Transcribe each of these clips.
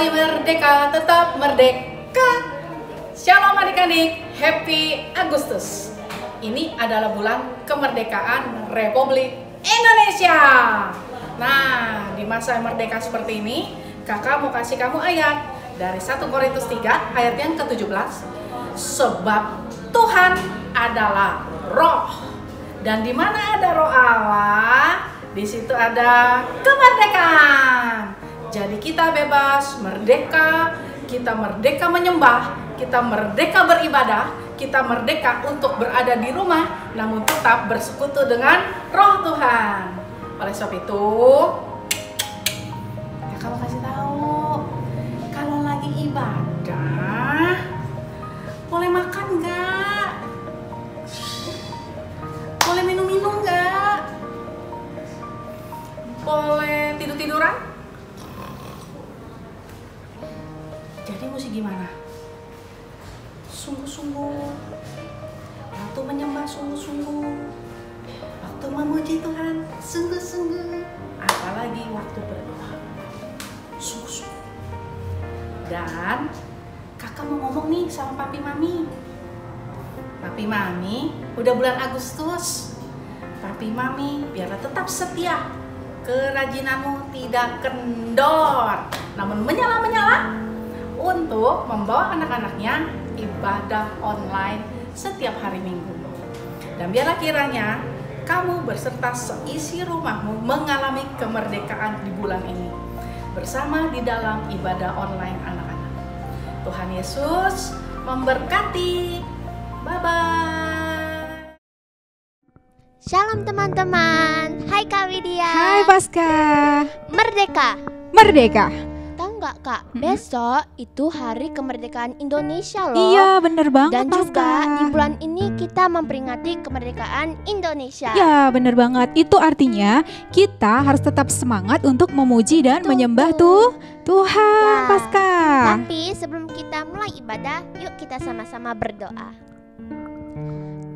Hari Merdeka tetap merdeka. Shalom adik-adik, Happy Agustus. Ini adalah bulan kemerdekaan Republik Indonesia. Nah, di masa merdeka seperti ini, kakak mau kasih kamu ayat dari 1 Korintus 3 ayat yang ke-17. Sebab Tuhan adalah roh, dan di mana ada roh Allah, di situ ada kemerdekaan. Jadi kita bebas, merdeka, kita merdeka menyembah, kita merdeka beribadah, kita merdeka untuk berada di rumah, namun tetap bersekutu dengan roh Tuhan. Oleh sebab itu, ya kamu kasih tahu, kalau lagi ibadah, boleh makan nggak? Boleh minum-minum nggak? Boleh tidur-tiduran? Jadi mesti gimana? Sungguh-sungguh, waktu menyembah sungguh-sungguh, waktu memuji Tuhan sungguh-sungguh, apalagi waktu berdoa sungguh-sungguh. Dan kakak mau ngomong nih sama papi mami. Papi mami, udah bulan Agustus, papi mami biarlah tetap setia, kerajinanmu tidak kendor, namun menyala-menyala untuk membawa anak-anaknya ibadah online setiap hari Minggu. Dan biarlah kiranya kamu berserta seisi rumahmu mengalami kemerdekaan di bulan ini bersama di dalam ibadah online anak-anak. Tuhan Yesus memberkati. Bye-bye. Shalom teman-teman. Hai Kak Widya. Hai Pasca. Merdeka. Merdeka. Tahu nggak Kak, besok itu hari kemerdekaan Indonesia loh. Iya bener banget. Dan Pasca. juga di bulan ini kita memperingati kemerdekaan Indonesia. Ya bener banget. Itu artinya kita harus tetap semangat untuk memuji dan menyembah Tuhan. Ya. Pasca. Tapi sebelum kita mulai ibadah, yuk kita sama-sama berdoa.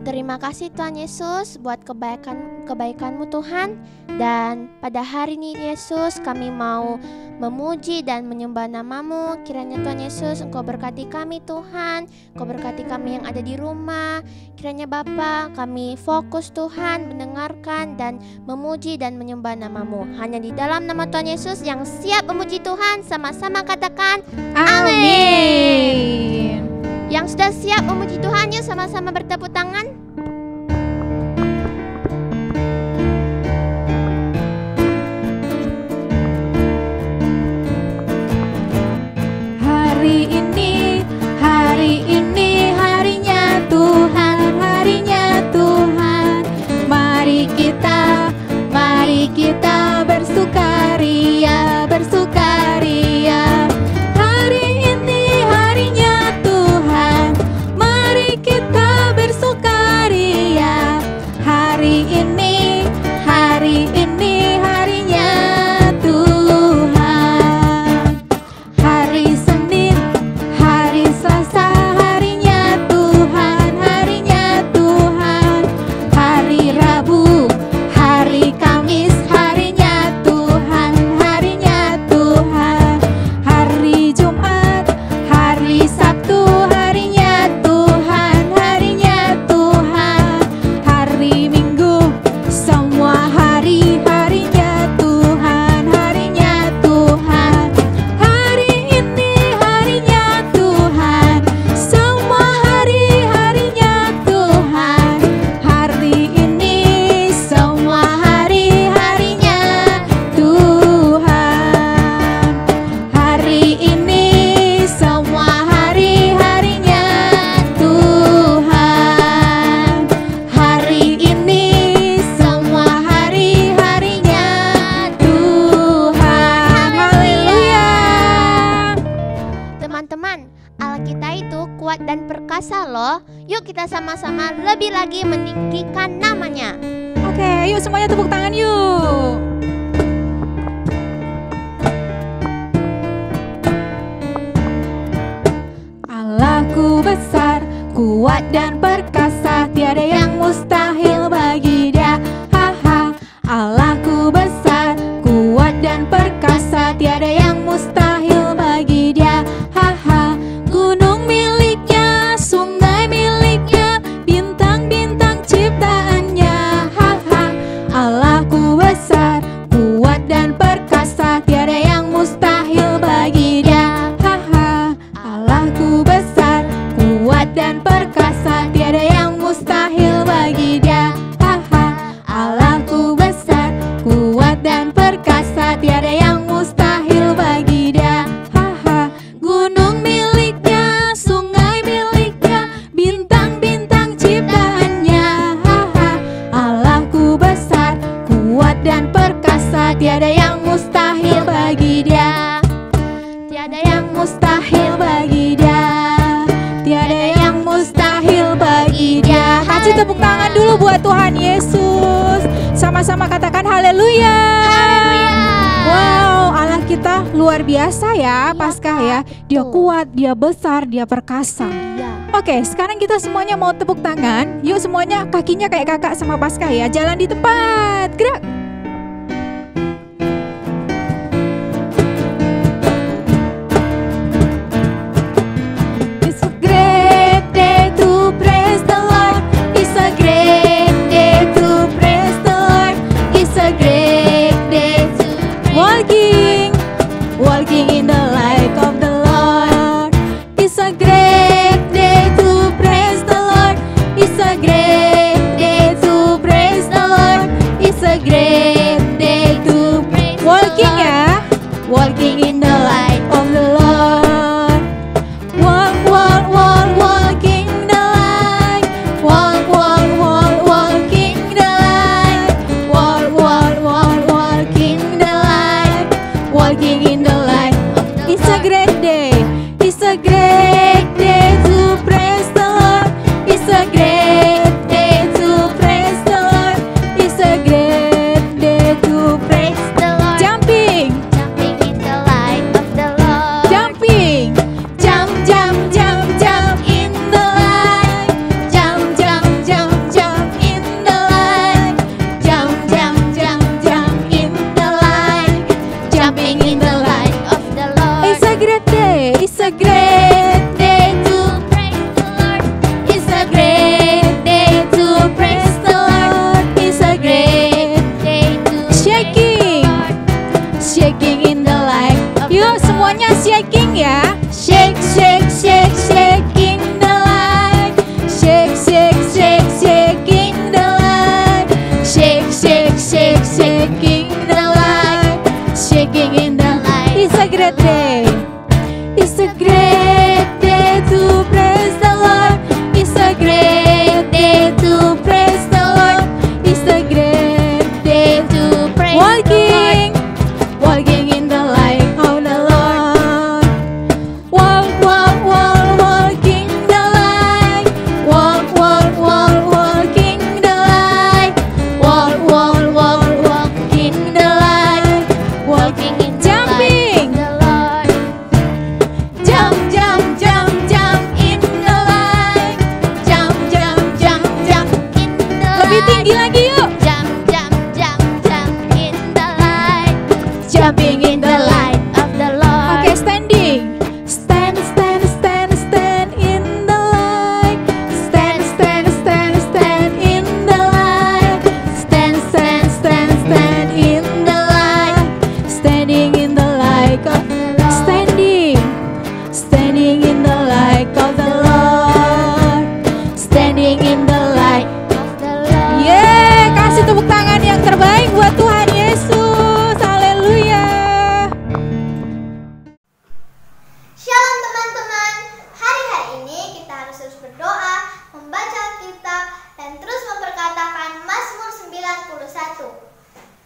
Terima kasih Tuhan Yesus buat kebaikan-Mu Tuhan. Dan pada hari ini Yesus, kami mau memuji dan menyembah nama-Mu. Kiranya Tuhan Yesus Engkau berkati kami Tuhan, Engkau berkati kami yang ada di rumah. Kiranya Bapa, kami fokus Tuhan mendengarkan dan memuji dan menyembah nama-Mu. Hanya di dalam nama Tuhan Yesus yang siap memuji Tuhan, sama-sama katakan Amin. Yang sudah siap memuji Tuhan, yuk sama-sama bertepuk tangan. Hari ini harinya Tuhan, harinya Tuhan. Mari kita bersukaria, bersukaria. Hari ini harinya Tuhan, mari kita bersukaria. Hari ini harinya Tuhan. Hari Senin, hari Selasa, harinya Tuhan, harinya Tuhan. Hari Rabu, hari Kamis, harinya Tuhan, harinya Tuhan. Hari Jumat, hari Sabtu, harinya Tuhan, harinya Tuhan. Hari Minggu, semua hari, harinya Tuhan, harinya Tuhan. Hari ini harinya Tuhan, semua hari, harinya Tuhan. Hari ini semua hari, harinya Tuhan. Hari ini semua hari, harinya Tuhan. Hari ini semua hari, harinya Tuhan. Haleluya. Teman-teman, Allah kita itu kuat dan perkasa loh. Yuk kita sama-sama lebih lagi meninggikan namanya. Oke, yuk semuanya tepuk tangan yuk. Allahku besar, kuat dan perkasa, tiada yang mustahil bagi Dia. Ha ha. Allahku besar, kuat dan perkasa, tiada yang mustahil bagi Kasih tepuk tangan dulu buat Tuhan Yesus. Sama-sama katakan haleluya. Wow, Allah kita luar biasa ya, Paskah ya. Dia kuat, dia besar, dia perkasa. Oke, sekarang kita semuanya mau tepuk tangan. Yuk semuanya kakinya kayak kakak sama Paskah ya. Jalan di tempat, gerak. Walking in the light of the Lord. It's a great day to praise the Lord. It's a great day to praise the Lord. It's a great day to praise the Lord. Walking ya, walking in the light of the Lord. Walk, walk, walk, walking the light. Walk, walk, walk, walking the light. Walk, walk, walk, walking the light. Walking in the light. It's a great day. It's a great day to praise the Lord. It's a great day to praise the Lord. It's a great day to praise the Lord. Jumping, Jumping in the light of the Lord. jumping, jump, jump, jump, jump in the light. Jump, jump, jump, jump in the light. Jump, jump, jump, jump in the light. Jumping in the light. Of the Lord. It's a great day. It's a great day to Praise the Lord. It's a great day to praise the Lord. It's a great Day to shaking, shaking in the light. Yuk semuanya shaking ya. Shake, shake, shake, shake in the light. Shake, shake, shake, shake in the light. Shake, shake, shake, shaking the light. Shaking in the light. It's a great day. It's a great day to praise the Lord. It's a great day to praise the Lord. It's a great day to praise walking, walking in the light of the Lord. Walk, walk, walk, walking the light. Walk, walk, walk, walking the light. Walk, walk, walk, walking the light. Walking in the Jumping. light of the Lord. Jump, jump, jump, jump in the light. Jump, jump, jump, jump. In the Lebih light. tinggi lagi yuk. Jump, jump, jump, jump in the light. Jumping in the light. Of the Lord. Oke, standing. Stand, stand, stand, stand in the light. Stand, stand, stand, stand in the light. Stand, stand, stand, stand in the light. Standing in the light of standing, standing in the light of the Lord. Standing in the light. Of the Lord. Yeay, kasih tepuk tangan yang terbaik buat Tuhan Yesus. Haleluya. Shalom teman-teman, hari-hari ini kita harus terus berdoa, membaca Alkitab, dan terus memperkatakan Mazmur 91.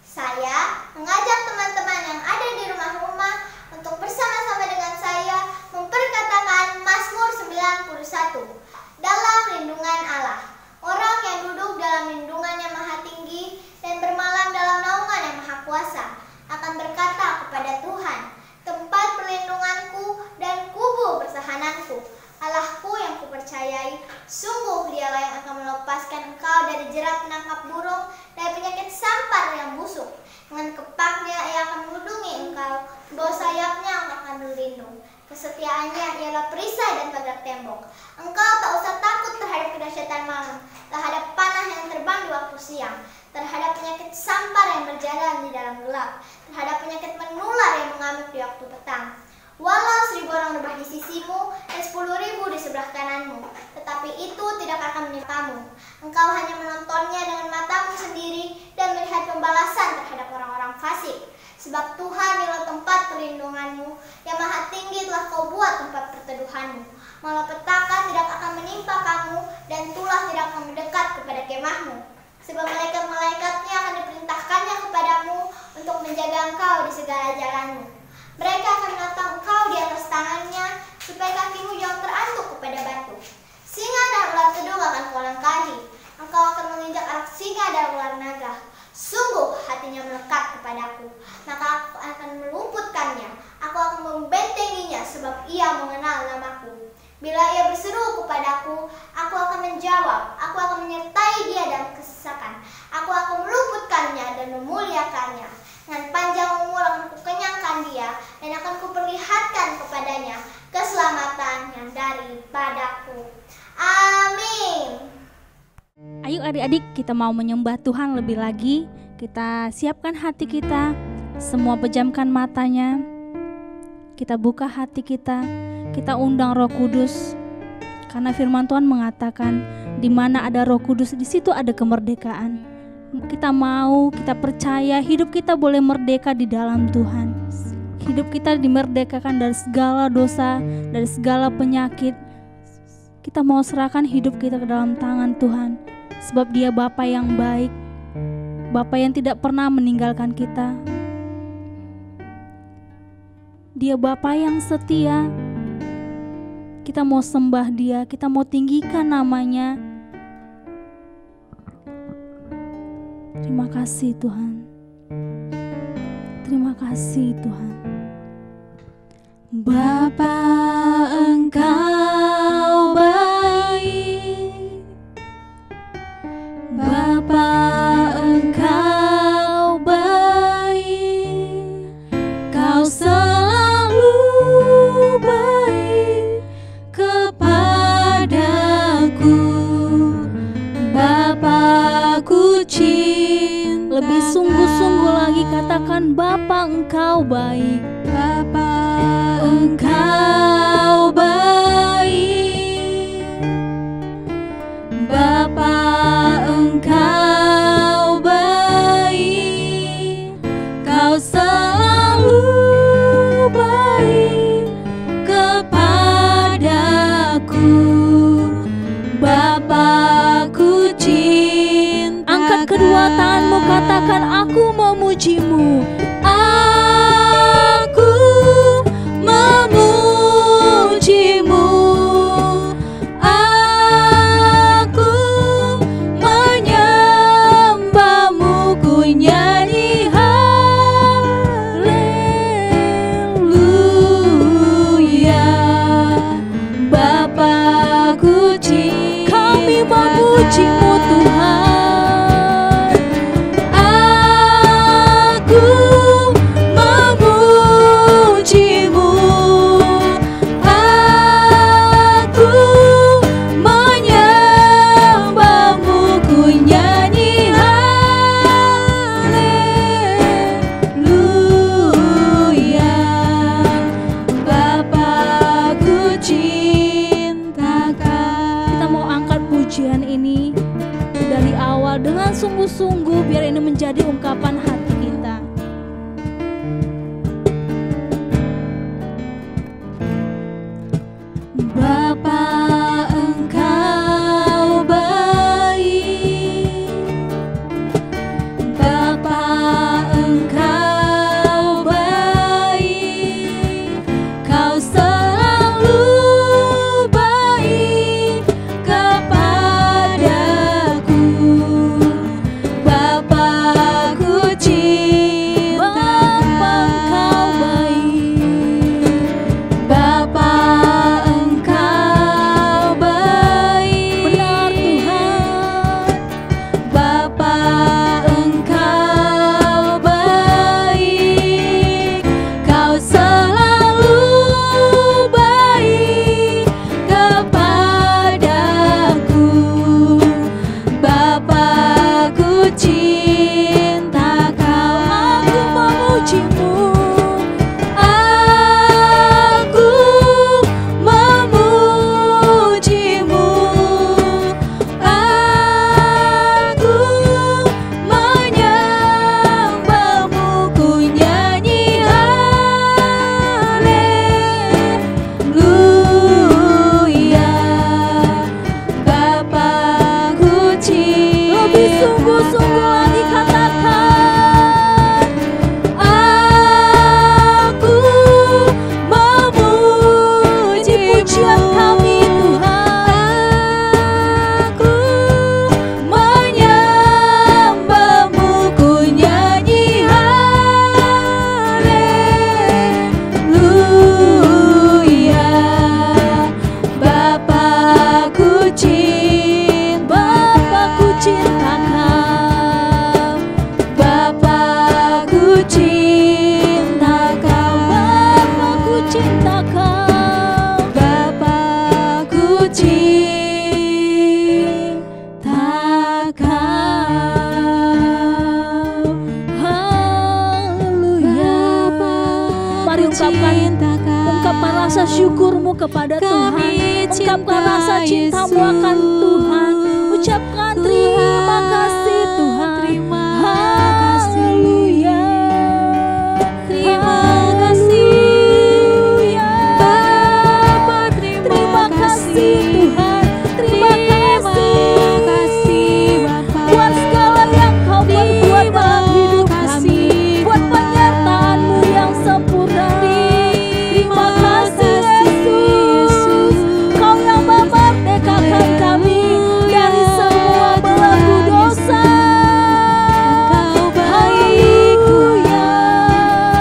Saya mengajak teman-teman yang ada di rumah-rumah untuk bersama-sama dengan saya memperkatakan Mazmur 91. Dalam lindungan Allah, orang yang duduk dalam lindungan yang maha tinggi dan bermalam dalam naungan yang maha kuasa akan berkata kepada Tuhan, tempat perlindunganku dan kubu pertahananku, Allahku yang kupercayai, sungguh dialah yang akan melepaskan engkau dari jerat penangkap burung, dari penyakit sampar yang busuk. Dengan kepaknya ia akan melindungi engkau, di bawah sayapnya engkau akan berlindung. Kesetiaannya ialah perisai dan pagar tembok. Engkau tak usah takut terhadap kedahsyatan malam, terhadap panah yang terbang di waktu siang, terhadap penyakit sampar yang berjalan di dalam gelap, terhadap penyakit menular yang mengamuk di waktu petang. Walau 1000 orang rebah di sisimu dan 10.000 di sebelah kananmu, tetapi itu tidak akan menimpamu. Engkau hanya menontonnya dengan matamu sendiri dan melihat pembalasan terhadap orang-orang fasik. Sebab Tuhan ialah tempat perlindunganmu, yang maha tinggi telah kau buat tempat perteduhanmu. Malapetaka tidak akan menimpa kamu, dan tulah tidak akan mendekat kepada kemahmu. Sebab malaikat-malaikatnya akan diperintahkannya kepadamu untuk menjaga engkau di segala jalanmu. Mereka akan menatang engkau di atas tangannya, supaya kakimu jangan terantuk kepada batu. Singa dan ular kedung akan kau langkahi. ada ular naga. Sungguh hatinya melekat kepadaku, maka aku akan meluputkannya. Aku akan membentenginya sebab ia mengenal namaku. Bila ia berseru kepadaku, aku akan menjawab. Aku akan menyertai dia dalam kesesakan. Aku akan meluputkannya dan memuliakannya. Dengan panjang umur akan kukenyangkan dia, dan akan kuperlihatkan kepadanya keselamatan yang daripadaku. Amin. Ayo adik-adik, kita mau menyembah Tuhan lebih lagi. Kita siapkan hati kita, semua pejamkan matanya. Kita buka hati kita undang Roh Kudus. Karena firman Tuhan mengatakan, di mana ada Roh Kudus, di situ ada kemerdekaan. Kita percaya hidup kita boleh merdeka di dalam Tuhan. Hidup kita dimerdekakan dari segala dosa, dari segala penyakit. Kita mau serahkan hidup kita ke dalam tangan Tuhan, sebab Dia Bapa yang baik, Bapa yang tidak pernah meninggalkan kita. Dia Bapa yang setia. Kita mau sembah Dia, kita mau tinggikan namanya. Terima kasih Tuhan. Terima kasih Tuhan. Bapa, Engkau baik. Bapa, Engkau baik. Kau selalu baik kepadaku. Bapa-Ku cinta. Lebih sungguh-sungguh lagi katakan, Bapa, Engkau baik. Bapa, Engkau baik. Bapa, Engkau baik. Kau selalu baik kepadaku. Bapa-Ku cinta. Angkat kedua tanganmu, katakan, aku memujimu. Aku memujimu. Aku menyembahmu. Ku nyanyi haleluya. Bapa-Ku cinta. Kami memujimu Tuhan. Sungguh-sungguh biar ini menjadi ungkapan hati kita. Bapa, Engkau baik. Bapa, Engkau baik. Kau selalu baik kepadaku. Bapa-Ku cinta. Bapa, Engkau baik. Bapa, Engkau baik. Benar Tuhan. Bapa, Engkau baik. Kau selalu baik kepadaku. Bapa-Ku cinta Kau. Aku memujimu. Aku memujimu. Aku menyembahmu. Ku nyanyi haleluya. Bapa-Ku cinta. Lebih sungguh-sungguh lagi katakan, aku memuji. Pujian kami Tuhan. Aku menyembahmu. ungkapkan rasa syukurmu kepada Tuhan, ungkapkan rasa cintamu akan Tuhan, ucapkan terima kasih Tuhan. Haleluya, terima kasih Bapa, terima kasih Tuhan, terima kasih buat segala yang Kau perbuat dalam hidup kami, buat penyertaan-Mu yang sempurna. Terima kasih Yesus, Kau yang memerdekakan kami dari semua belenggu dosa. Haleluya,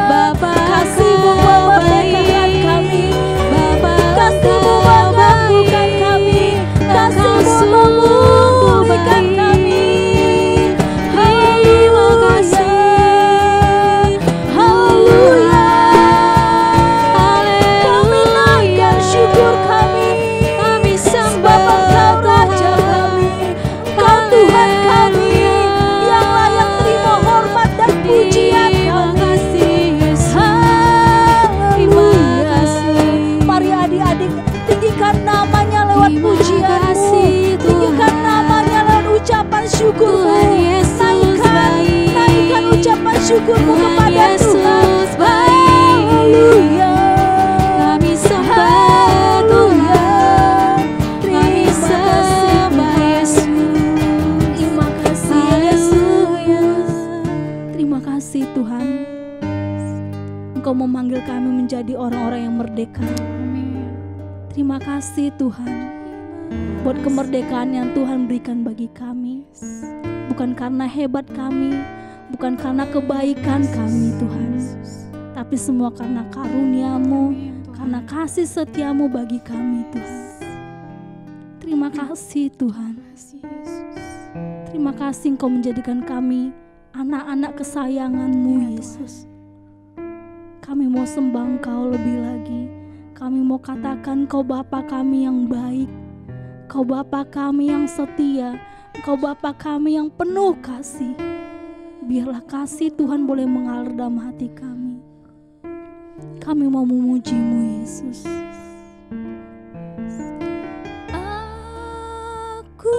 kasih-Mu memerdekakan kami, kasih-Mu memampukan kami, kasih-Mu memulihkan kami. Haleluya, haleluya. Kami naikkan syukur kami, sebab Engkau Raja kami, Engkau Tuhan kami yang layak terima hormat dan pujian kami. Haleluya. Mari adik-adik tinggikan namanya lewat pujian-Mu, tinggikan namanya lewat ucapan syukur-Mu. Naikkan ucapan syukur-Mu kepada Tuhan. Haleluya, kami sembah Tuhan. Terima kasih Yesus. Terima kasih Tuhan, Engkau memanggil kami menjadi orang-orang yang merdeka. Terima kasih Tuhan buat kemerdekaan yang Tuhan berikan bagi kami. Bukan karena hebat kami, bukan karena kebaikan kami Tuhan, tapi semua karena karunia-Mu, karena kasih setia-Mu bagi kami Tuhan. Terima kasih Tuhan. Terima kasih Engkau menjadikan kami anak-anak kesayangan-Mu Yesus. Kami mau sembah Engkau lebih lagi. Kami mau katakan Engkau Bapa kami yang baik, Engkau Bapa kami yang setia, Engkau Bapa kami yang penuh kasih. Biarlah kasih Tuhan boleh mengalir dalam hati kami. Kami mau memuji-Mu Yesus. Aku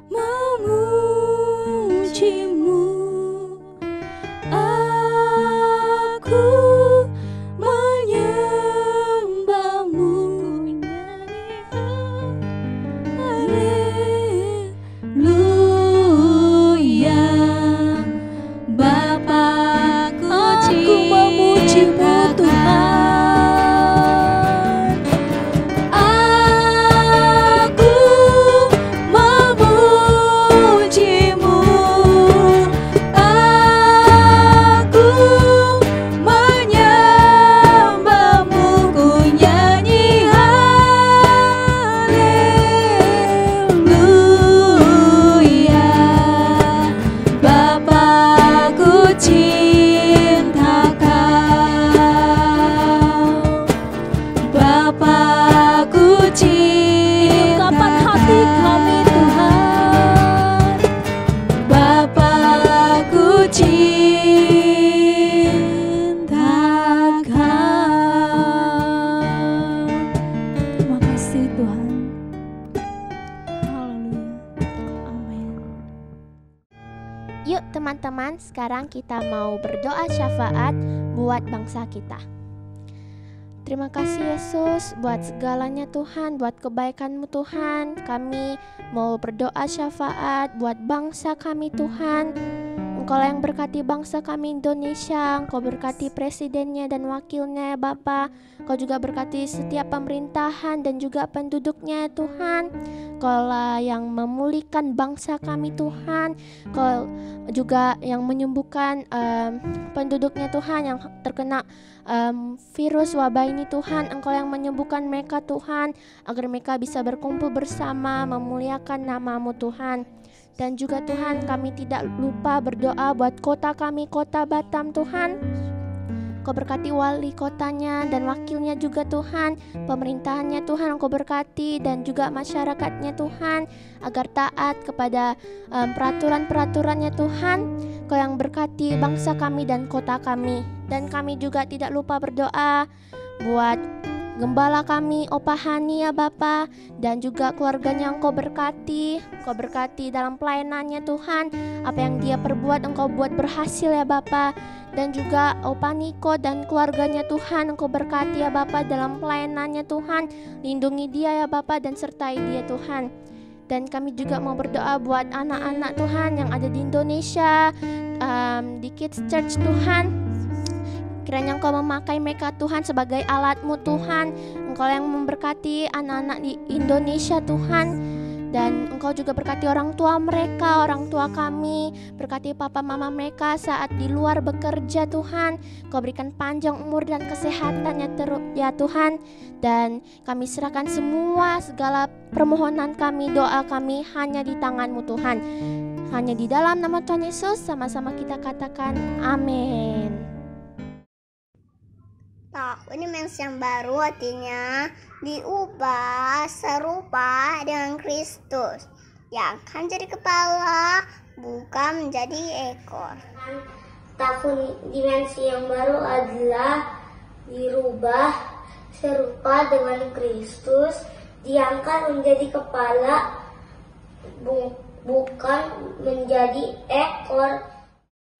memuji-Mu, aku menyembah-Mu. Haleluya, Bapa-Ku, aku memuji-Mu Tuhan. Aku memuji-Mu, aku menyembah-Mu. Ku nyanyi haleluya, Bapa-Ku cinta Kau, Bapa-Ku cinta Kau. Hati kami Tuhan, Bapa-Ku cinta Kau. Terima kasih Tuhan. Haleluya. Amin. Yuk teman-teman, sekarang kita mau berdoa syafaat buat bangsa kita. Terima kasih Yesus buat segalanya Tuhan, buat kebaikan-Mu Tuhan. Kami mau berdoa syafaat buat bangsa kami Tuhan. Engkau yang berkati bangsa kami Indonesia, Engkau berkati presidennya dan wakilnya ya Bapa. Engkau juga berkati setiap pemerintahan dan juga penduduknya ya Tuhan. Engkau yang memulihkan bangsa kami Tuhan. Engkau juga yang menyembuhkan penduduknya Tuhan yang terkena virus wabah ini Tuhan. Engkau yang menyembuhkan mereka Tuhan, agar mereka bisa berkumpul bersama memuliakan nama-Mu Tuhan. Dan juga Tuhan, kami tidak lupa berdoa buat kota kami, kota Batam Tuhan. Engkau berkati wali kotanya dan wakilnya juga Tuhan, pemerintahannya Tuhan Engkau berkati, dan juga masyarakatnya Tuhan, agar taat kepada peraturan-peraturannya Tuhan. Engkau yang berkati bangsa kami dan kota kami. Dan kami juga tidak lupa berdoa buat gembala kami, Opa Hani ya Bapa, dan juga keluarganya Engkau berkati. Engkau berkati dalam pelayanannya Tuhan. Apa yang dia perbuat Engkau buat berhasil ya Bapa. Dan juga Opa Niko dan keluarganya Tuhan Engkau berkati ya Bapa dalam pelayanannya Tuhan. Lindungi dia ya Bapa dan sertai dia Tuhan. Dan kami juga mau berdoa buat anak-anak Tuhan yang ada di Indonesia, di Kids Church Tuhan. Kiranya Engkau memakai mereka Tuhan sebagai alat-Mu Tuhan. Engkau yang memberkati anak-anak di Indonesia Tuhan. Dan Engkau juga berkati orang tua mereka, orang tua kami. Berkati papa mama mereka saat di luar bekerja Tuhan. Engkau berikan panjang umur dan kesehatannya ya Tuhan. Dan kami serahkan semua segala permohonan kami, doa kami hanya di tangan-Mu Tuhan. Hanya di dalam nama Tuhan Yesus sama-sama kita katakan amin. Tahun dimensi yang baru artinya diubah serupa dengan Kristus yang akan jadi kepala, bukan menjadi ekor. Tahun dimensi yang baru adalah dirubah serupa dengan Kristus, diangkat menjadi kepala, bukan menjadi ekor.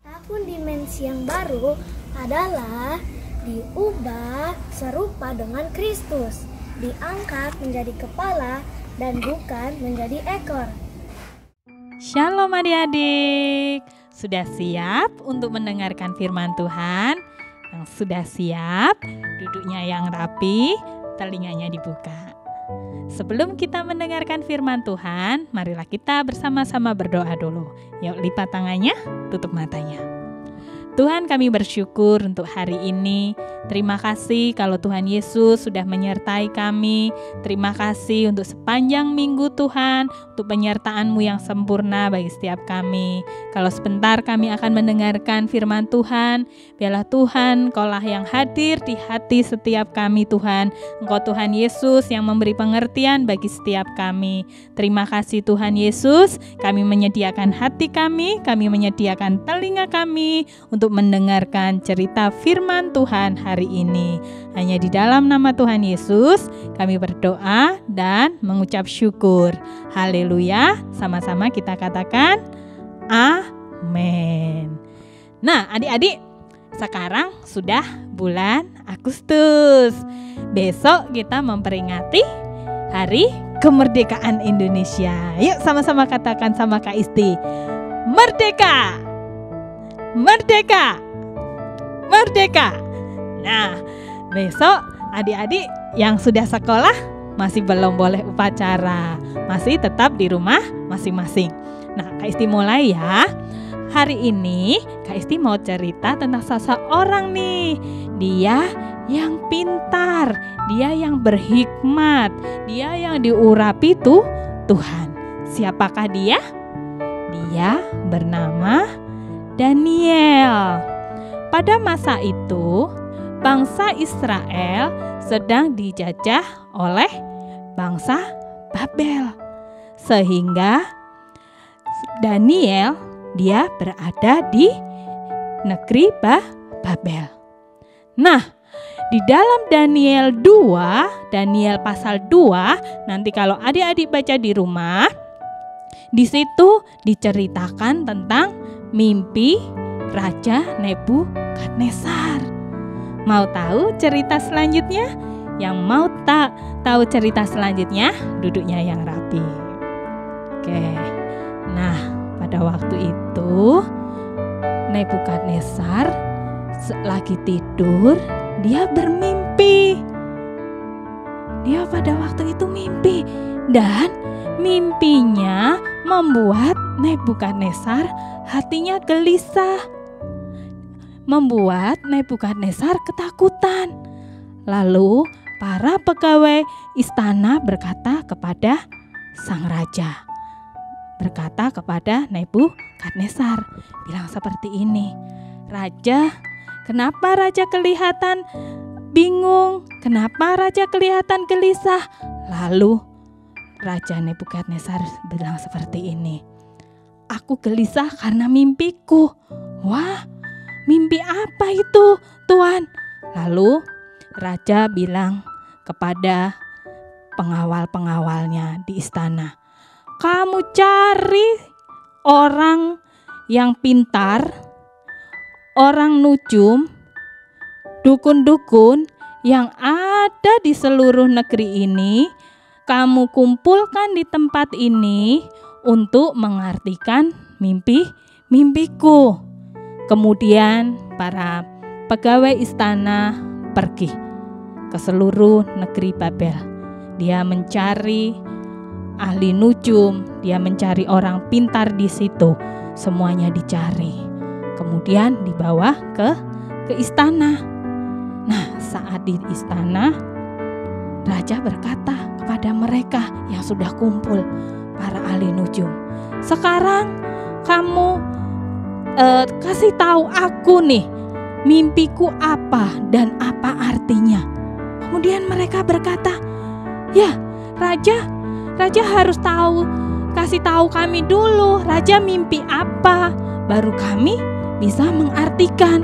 Tahun dimensi yang baru adalah diubah serupa dengan Kristus, diangkat menjadi kepala dan bukan menjadi ekor. Shalom adik-adik, sudah siap untuk mendengarkan firman Tuhan? Yang sudah siap, duduknya yang rapi, telinganya dibuka. Sebelum kita mendengarkan firman Tuhan, marilah kita bersama-sama berdoa dulu. Yuk lipat tangannya, tutup matanya. Tuhan, kami bersyukur untuk hari ini. Terima kasih kalau Tuhan Yesus sudah menyertai kami. Terima kasih untuk sepanjang minggu Tuhan, untuk penyertaan-Mu yang sempurna bagi setiap kami. Kalau sebentar kami akan mendengarkan firman Tuhan, biarlah Tuhan Engkaulah yang hadir di hati setiap kami Tuhan. Engkau Tuhan Yesus yang memberi pengertian bagi setiap kami. Terima kasih Tuhan Yesus, kami menyediakan hati kami menyediakan telinga kami untuk mendengarkan cerita firman Tuhan hari ini. Hanya di dalam nama Tuhan Yesus kami berdoa dan mengucap syukur. Haleluya. Sama-sama kita katakan amin. Nah adik-adik, sekarang sudah bulan Agustus. Besok kita memperingati Hari Kemerdekaan Indonesia. Yuk sama-sama katakan sama Kak Isti. Merdeka! Merdeka! Merdeka! Nah, besok adik-adik yang sudah sekolah masih belum boleh upacara, masih tetap di rumah masing-masing. Nah, Kak Isti mulai ya. Hari ini Kak Isti mau cerita tentang seseorang nih. Dia yang pintar, dia yang berhikmat, dia yang diurapi Tuhan. Siapakah dia? Dia bernama Daniel. Pada masa itu, bangsa Israel sedang dijajah oleh bangsa Babel. Sehingga Daniel dia berada di negeri Babel. Nah, di dalam Daniel 2, Daniel pasal 2, nanti kalau adik-adik baca di rumah, di situ diceritakan tentang mimpi Raja Nebukadnezar. Mau tahu cerita selanjutnya? Yang mau tahu cerita selanjutnya, duduknya yang rapi. Oke. Nah, pada waktu itu Nebukadnezar lagi tidur, dia bermimpi. Dia pada waktu itu mimpi, dan mimpinya membuat Nebukadnezar hatinya gelisah, membuat Nebukadnezar ketakutan. Lalu para pegawai istana berkata kepada sang raja, berkata kepada Nebukadnezar, bilang seperti ini, "Raja, Kenapa raja kelihatan bingung? Kenapa raja kelihatan gelisah? Lalu Raja Nebukadnezar bilang seperti ini, aku gelisah karena mimpiku. Wah, mimpi apa itu, Tuan? Lalu raja bilang kepada pengawal-pengawalnya di istana, kamu cari orang yang pintar, orang nujum, dukun-dukun yang ada di seluruh negeri ini, kamu kumpulkan di tempat ini untuk mengartikan mimpiku. Kemudian para pegawai istana pergi ke seluruh negeri Babel. Dia mencari ahli nujum, dia mencari orang pintar di situ. Semuanya dicari. Kemudian dibawa ke istana. Nah, saat di istana, raja berkata kepada mereka yang sudah kumpul, para ahli nujum, sekarang kamu kasih tahu aku nih, mimpiku apa dan apa artinya. Kemudian mereka berkata, ya raja harus kasih tahu kami dulu, raja mimpi apa, baru kami bisa mengartikan.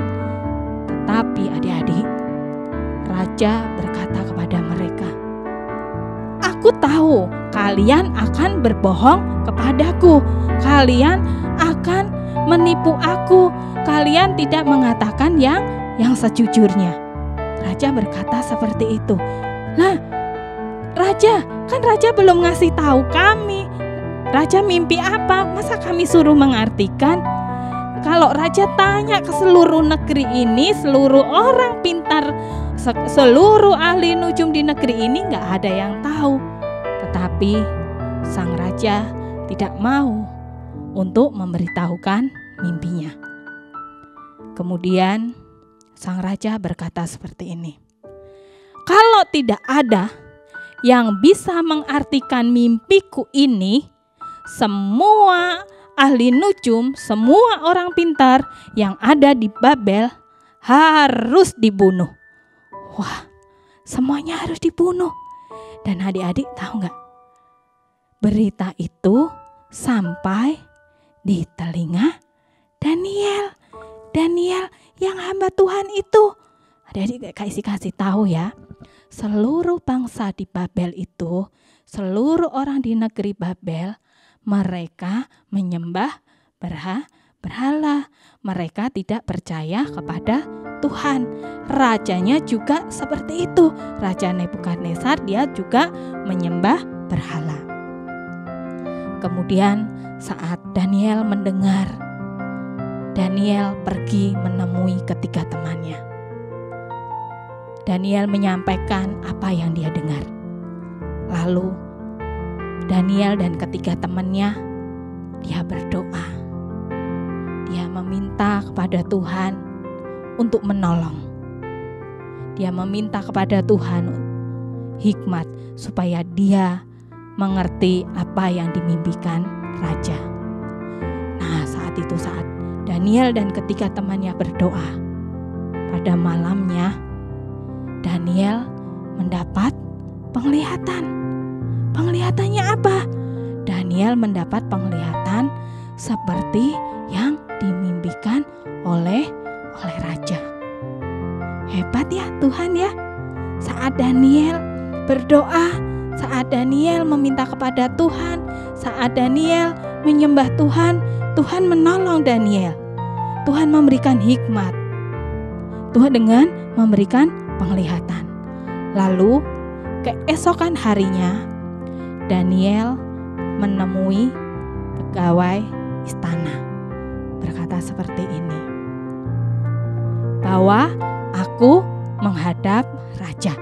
Tetapi adik-adik, raja berkata kepada mereka, aku tahu kalian akan berbohong kepadaku, kalian akan menipu aku, kalian tidak mengatakan yang sejujurnya. Raja berkata seperti itu. Nah, raja belum ngasih tahu kami, raja mimpi apa, masa kami suruh mengartikan? Kalau raja tanya ke seluruh negeri ini, seluruh orang pintar, seluruh ahli nujum di negeri ini, gak ada yang tahu. Tetapi sang raja tidak mau untuk memberitahukan mimpinya. Kemudian sang raja berkata seperti ini, kalau tidak ada yang bisa mengartikan mimpiku ini, semua ahli nujum, semua orang pintar yang ada di Babel harus dibunuh. Wah, semuanya harus dibunuh. Dan adik-adik tahu gak? Berita itu sampai di telinga Daniel. Daniel yang hamba Tuhan itu. Adik-adik kasih tahu ya. Seluruh bangsa di Babel itu, seluruh orang di negeri Babel, mereka menyembah berhala. Mereka tidak percaya kepada Tuhan. Rajanya juga seperti itu. Raja Nebukadnezar dia juga menyembah berhala. Kemudian saat Daniel mendengar, Daniel pergi menemui ketiga temannya. Daniel menyampaikan apa yang dia dengar. Lalu Daniel dan ketiga temannya, dia berdoa. Dia meminta kepada Tuhan untuk menolong. Dia meminta kepada Tuhan hikmat supaya dia mengerti apa yang dimimpikan raja. Nah, saat Daniel dan ketiga temannya berdoa, pada malamnya Daniel mendapat penglihatan. Penglihatannya apa? Daniel mendapat penglihatan seperti yang dimimpikan oleh raja. Hebat ya Tuhan ya. Saat Daniel berdoa, saat Daniel meminta kepada Tuhan, saat Daniel menyembah Tuhan, Tuhan menolong Daniel. Tuhan memberikan hikmat. Tuhan dengan memberikan penglihatan. Lalu keesokan harinya Daniel menemui pegawai istana, berkata seperti ini, bahwa aku menghadap raja.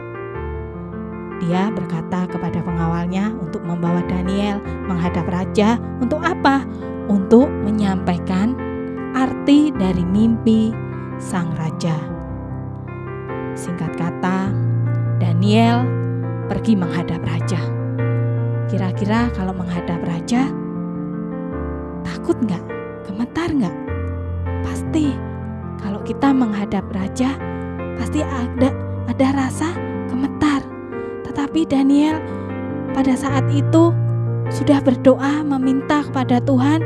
Dia berkata kepada pengawalnya untuk membawa Daniel menghadap raja. Untuk apa? Untuk menyampaikan arti dari mimpi sang raja. Singkat kata, Daniel pergi menghadap raja. Kira-kira kalau menghadap raja, takut nggak? Gemetar nggak? Pasti. Kalau kita menghadap raja, pasti ada rasa gemetar. Tetapi Daniel pada saat itu sudah berdoa meminta kepada Tuhan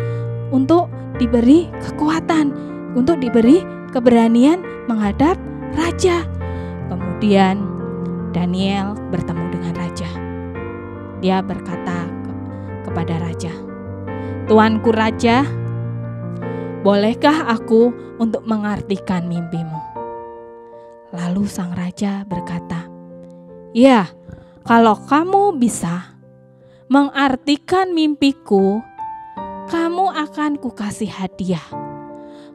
untuk diberi kekuatan, untuk diberi keberanian menghadap raja. Kemudian Daniel bertemu dengan raja. Dia berkata kepada raja, "Tuanku raja, bolehkah aku untuk mengartikan mimpimu?" Lalu sang raja berkata, "Ya, kalau kamu bisa mengartikan mimpiku, kamu akan kukasih hadiah.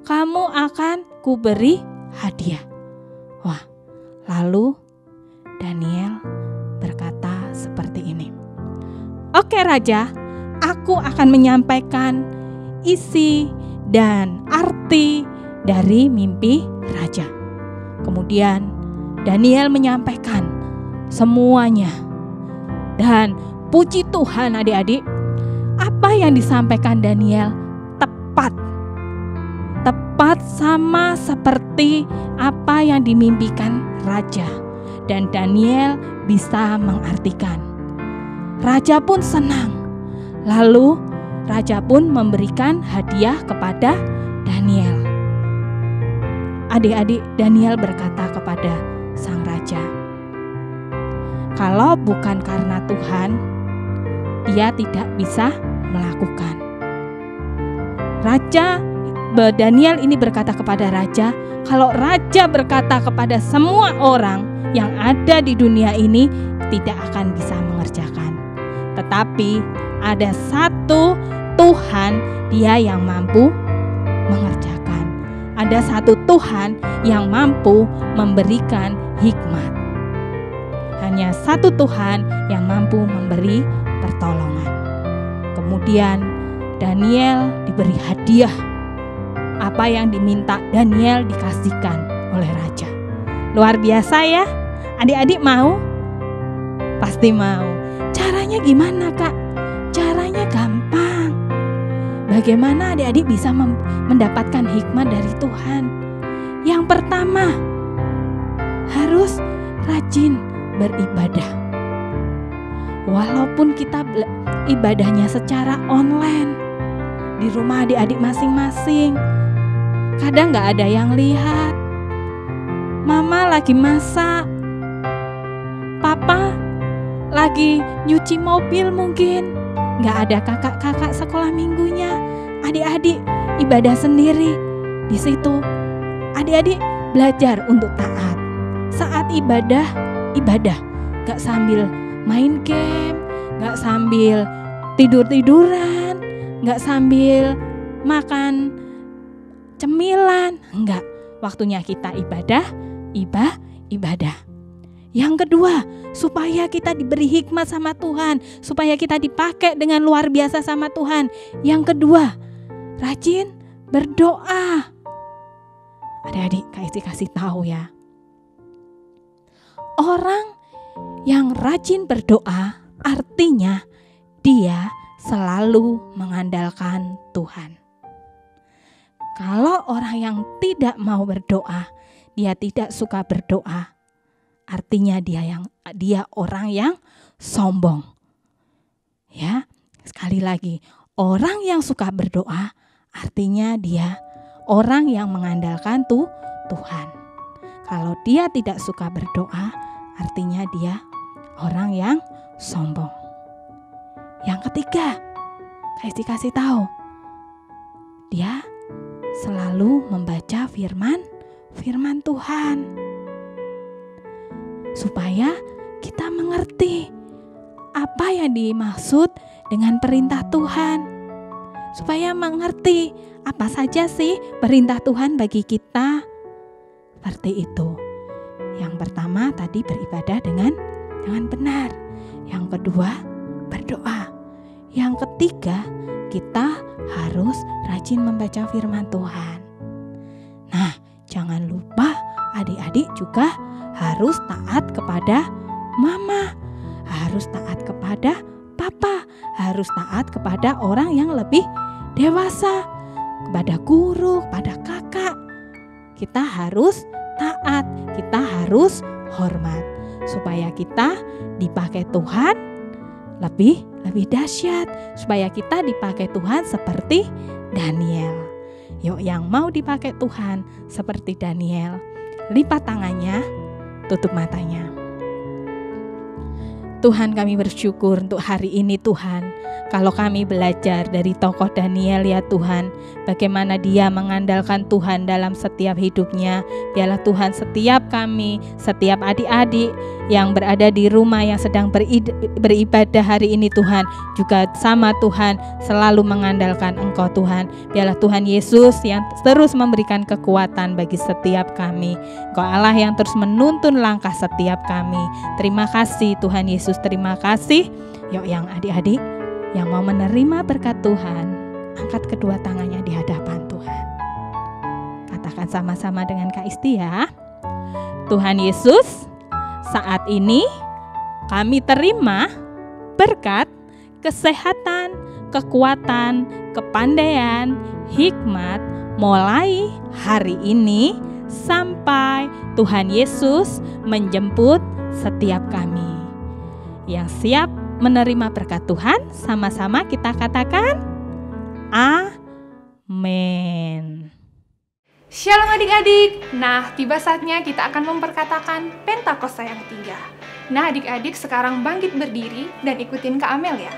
Kamu akan kuberi hadiah." Wah, lalu Daniel berkata seperti ini, "Oke raja, aku akan menyampaikan isi dan arti dari mimpi raja." Kemudian Daniel menyampaikan semuanya. Dan puji Tuhan adik-adik, apa yang disampaikan Daniel tepat sama seperti apa yang dimimpikan raja. Dan Daniel bisa mengartikan. Raja pun senang. Lalu raja pun memberikan hadiah kepada Daniel. Adik-adik, Daniel berkata kepada sang raja, "Kalau bukan karena Tuhan, dia tidak bisa melakukan." Daniel ini berkata kepada raja, kalau raja berkata kepada semua orang yang ada di dunia ini, tidak akan bisa mengerjakan. Tetapi ada satu Tuhan, dia yang mampu mengerjakan. Ada satu Tuhan yang mampu memberikan hikmat. Hanya satu Tuhan yang mampu memberi pertolongan. Kemudian Daniel diberi hadiah. Apa yang diminta Daniel dikasihkan oleh raja. Luar biasa ya. Adik-adik mau? Pasti mau. Caranya gimana Kak? Caranya gampang. Bagaimana adik-adik bisa mendapatkan hikmat dari Tuhan? Yang pertama, harus rajin beribadah. Walaupun kita ibadahnya secara online, di rumah adik-adik masing-masing, kadang gak ada yang lihat. Mama lagi masak, papa lagi nyuci mobil mungkin, gak ada kakak-kakak sekolah minggunya. Adik-adik ibadah sendiri di situ. Adik-adik belajar untuk taat. Saat ibadah, gak sambil main game, gak sambil tidur-tiduran, gak sambil makan cemilan. Enggak, waktunya kita ibadah. Yang kedua, supaya kita diberi hikmat sama Tuhan, supaya kita dipakai dengan luar biasa sama Tuhan. Yang kedua, rajin berdoa. Adik-adik kasih tahu ya, orang yang rajin berdoa artinya dia selalu mengandalkan Tuhan. Kalau orang yang tidak mau berdoa, dia tidak suka berdoa, artinya dia orang yang sombong. Ya, sekali lagi, orang yang suka berdoa artinya dia orang yang mengandalkan Tuhan. Kalau dia tidak suka berdoa, artinya dia orang yang sombong. Yang ketiga, kasih tahu, dia selalu membaca firman Tuhan, supaya kita mengerti apa yang dimaksud dengan perintah Tuhan, supaya mengerti apa saja sih perintah Tuhan bagi kita. Seperti itu. Yang pertama tadi beribadah dengan benar. Yang kedua berdoa. Yang ketiga, kita harus rajin membaca firman Tuhan. Nah, jangan lupa adik-adik juga harus taat kepada mama, harus taat kepada papa, harus taat kepada orang yang lebih dewasa, kepada guru, kepada kakak. kita harus taat, kita harus hormat, supaya kita dipakai Tuhan lebih dahsyat, supaya kita dipakai Tuhan seperti Daniel. Yuk, yang mau dipakai Tuhan seperti Daniel, lipat tangannya, tutup matanya. Tuhan, kami bersyukur untuk hari ini Tuhan, kalau kami belajar dari tokoh Daniel ya Tuhan, bagaimana dia mengandalkan Tuhan dalam setiap hidupnya. Biarlah Tuhan setiap kami, setiap adik-adik yang berada di rumah yang sedang beribadah hari ini Tuhan, juga sama Tuhan, selalu mengandalkan Engkau Tuhan. Biarlah Tuhan Yesus yang terus memberikan kekuatan bagi setiap kami. Engkau Allah yang terus menuntun langkah setiap kami. Terima kasih Tuhan Yesus, terima kasih. Yuk yang adik-adik yang mau menerima berkat Tuhan, angkat kedua tangannya di hadapan Tuhan. Katakan sama-sama dengan Kak Isti ya. Tuhan Yesus, saat ini kami terima berkat, kesehatan, kekuatan, kepandaian, hikmat mulai hari ini sampai Tuhan Yesus menjemput setiap kami. Yang siap menerima berkat Tuhan, sama-sama kita katakan amin. Shalom adik-adik. Nah, tiba saatnya kita akan memperkatakan Pentakosta yang ketiga. Nah, adik-adik sekarang bangkit berdiri dan ikutin Kak Amel ya.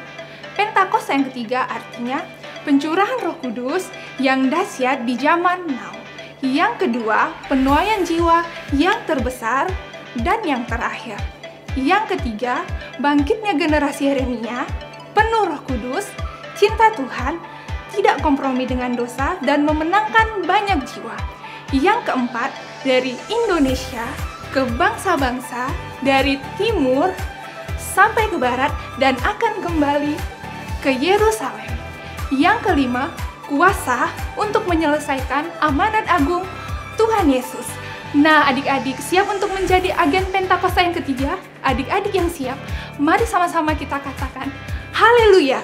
Pentakosta yang ketiga artinya pencurahan Roh Kudus yang dahsyat di zaman now. Yang kedua, penuaian jiwa yang terbesar dan yang terakhir. Yang ketiga, bangkitnya generasi Yeremia, penuh Roh Kudus, cinta Tuhan, tidak kompromi dengan dosa, dan memenangkan banyak jiwa. Yang keempat, dari Indonesia ke bangsa-bangsa, dari timur sampai ke barat, dan akan kembali ke Yerusalem. Yang kelima, kuasa untuk menyelesaikan amanat agung Tuhan Yesus. Nah, adik-adik siap untuk menjadi agen Pentakosta yang ketiga? Adik-adik yang siap, mari sama-sama kita katakan haleluya.